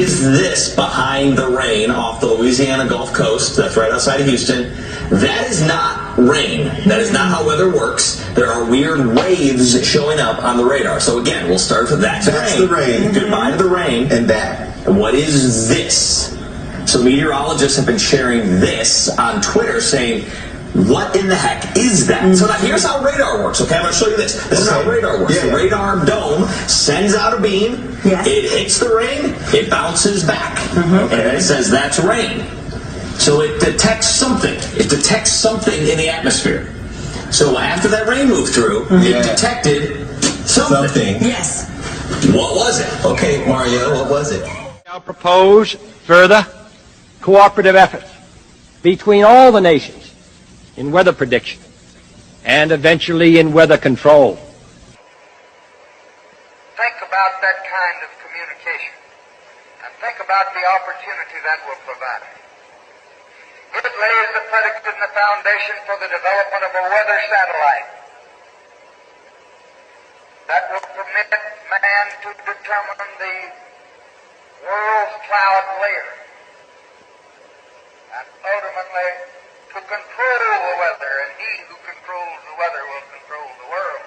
is this behind the rain off the Louisiana Gulf Coast? That's right outside of Houston. That is not rain. That is not how weather works. There are weird waves showing up on the radar. So again, we'll start with that. That's the rain. Goodbye to the rain. And that. What is this? So meteorologists have been sharing this on Twitter saying, what in the heck is that? So now here's how radar works, okay? I'm going to show you this. This is how radar works. Yeah, the radar dome sends out a beam. Yes. It hits the rain. It bounces back. And then it says, that's rain. So it detects something. It detects something in the atmosphere. So after that rain moved through, it detected something. Yes. What was it? Okay, Mario, what was it? I'll propose further cooperative efforts between all the nations in weather prediction and eventually in weather control. Think about that kind of communication and think about the opportunity that will provide. It lays the predicate and the foundation for the development of a weather satellite that will permit man to determine the world's cloud layer and ultimately to control the weather, and he who controls the weather will control the world.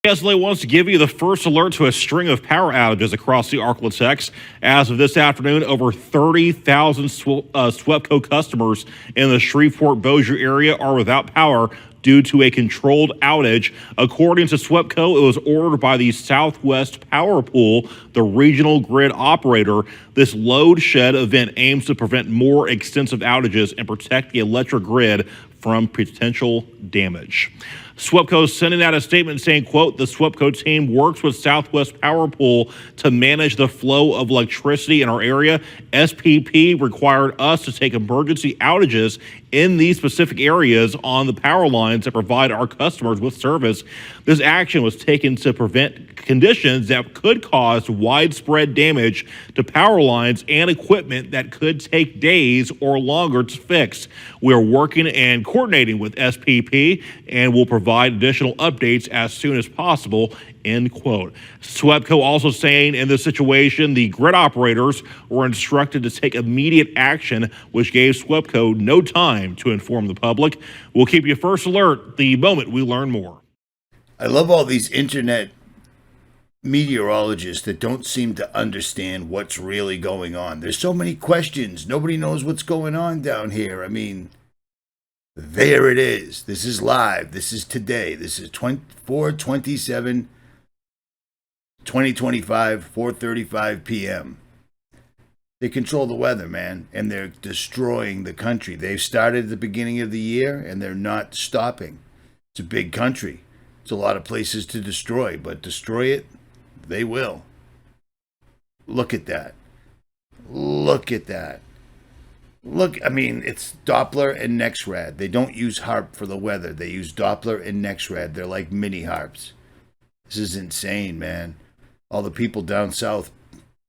KSLA wants to give you the first alert to a string of power outages across the Arklatex. As of this afternoon, over 30,000 SWEPCO customers in the Shreveport-Bossier area are without power due to a controlled outage. According to SWEPCO, it was ordered by the Southwest Power Pool, the regional grid operator. This load shed event aims to prevent more extensive outages and protect the electric grid from potential damage. SWEPCO is sending out a statement saying, quote, the SWEPCO team works with Southwest Power Pool to manage the flow of electricity in our area. SPP required us to take emergency outages in these specific areas on the power lines that provide our customers with service. This action was taken to prevent conditions that could cause widespread damage to power lines and equipment that could take days or longer to fix. We are working and coordinating with SPP and will provide additional updates as soon as possible, end quote. SWEPCO also saying in this situation, the grid operators were instructed to take immediate action, which gave SWEPCO no time to inform the public. We'll keep you first alert the moment we learn more. I love all these internet meteorologists that don't seem to understand what's really going on. There's so many questions. Nobody knows what's going on down here. I mean, there it is. This is live. This is today. This is 4/27, 2025, 4:35 p.m. They control the weather, man, and they're destroying the country. They've started at the beginning of the year, and they're not stopping. It's a big country. It's a lot of places to destroy, but destroy it, they will. Look at that. Look at that. Look, I mean, it's Doppler and NEXRAD. They don't use HARP for the weather. They use Doppler and NEXRAD. They're like mini HARPs. This is insane, man. All the people down south,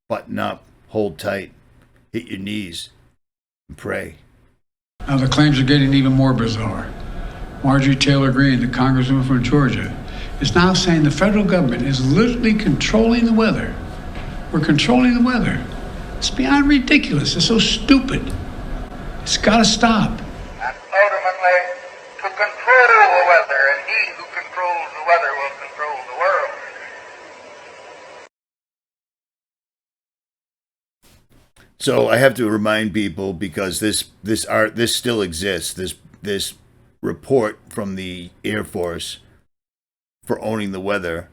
button up, hold tight, hit your knees, and pray. Now the claims are getting even more bizarre. Marjorie Taylor Greene, the congresswoman from Georgia, is now saying the federal government is literally controlling the weather. We're controlling the weather. It's beyond ridiculous. It's so stupid. It's got to stop. And ultimately, to control the weather, and he who controls the weather will control the world. So I have to remind people, because this still exists. This report from the Air Force for owning the weather.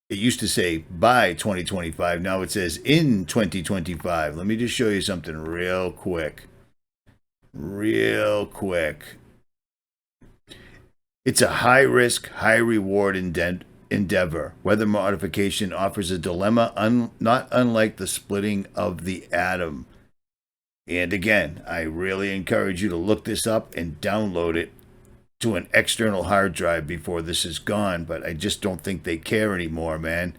It used to say by 2025. Now it says in 2025. Let me just show you something real quick. It's a high risk, high reward endeavor. Weather modification offers a dilemma not unlike the splitting of the atom. And again, I really encourage you to look this up and download it to an external hard drive before this is gone, but I just don't think they care anymore, man.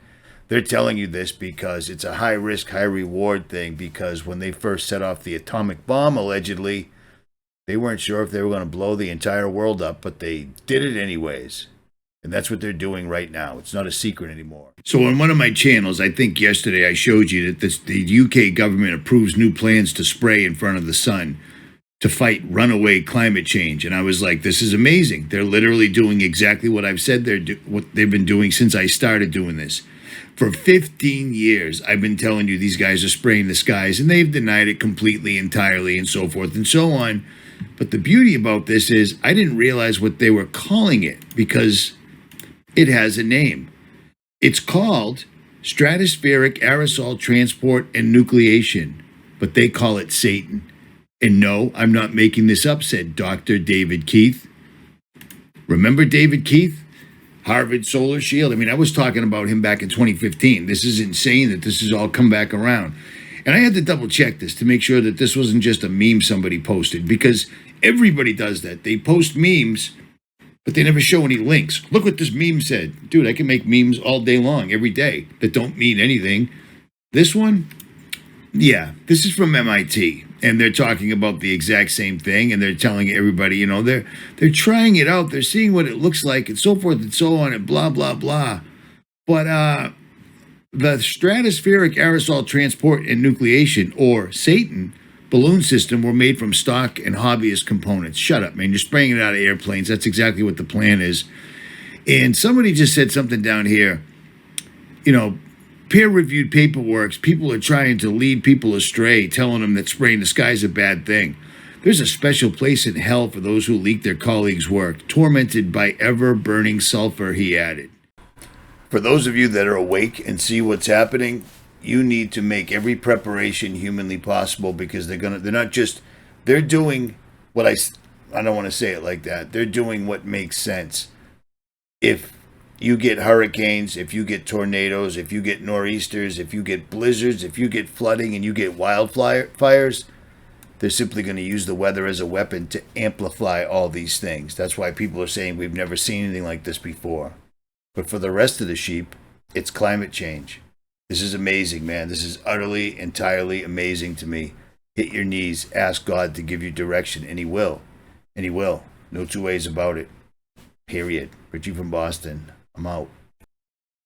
They're telling you this because it's a high risk, high reward thing, because when they first set off the atomic bomb, allegedly, they weren't sure if they were going to blow the entire world up, but they did it anyways. And that's what they're doing right now. It's not a secret anymore. So on one of my channels, I think yesterday I showed you that the UK government approves new plans to spray in front of the sun to fight runaway climate change. And I was like, this is amazing. They're literally doing exactly what I've said what they've been doing since I started doing this. For 15 years, I've been telling you these guys are spraying the skies, and they've denied it completely, entirely, and so forth and so on. But the beauty about this is I didn't realize what they were calling it because it has a name. It's called Stratospheric Aerosol Transport and Nucleation, but they call it Satan. And no, I'm not making this up, said Dr. David Keith. Remember David Keith? Harvard Solar Shield. I mean, I was talking about him back in 2015. This is insane that this has all come back around. And I had to double check this to make sure that this wasn't just a meme somebody posted, because everybody does that. They post memes, but they never show any links. Look what this meme said. Dude, I can make memes all day long, every day, that don't mean anything. This one? Yeah, this is from MIT. And they're talking about the exact same thing, and they're telling everybody, you know, they're trying it out, they're seeing what it looks like, and so forth and so on, and blah, blah, blah. But the Stratospheric Aerosol Transport and Nucleation, or Satan, balloon system were made from stock and hobbyist components. Shut up, man. You're spraying it out of airplanes. That's exactly what the plan is. And somebody just said something down here, you know, peer-reviewed paperwork, people are trying to lead people astray, telling them that spraying the sky is a bad thing. There's a special place in hell for those who leak their colleagues' work, tormented by ever-burning sulfur, he added. For those of you that are awake and see what's happening, you need to make every preparation humanly possible, because they're doing what I don't want to say it like that. They're doing what makes sense. If you get hurricanes, if you get tornadoes, if you get nor'easters, if you get blizzards, if you get flooding and you get wildfires, they're simply going to use the weather as a weapon to amplify all these things. That's why people are saying we've never seen anything like this before. But for the rest of the sheep, it's climate change. This is amazing, man. This is utterly, entirely amazing to me. Hit your knees, ask God to give you direction, and He will. And He will. No two ways about it. Period. Richie from Boston. I'm out.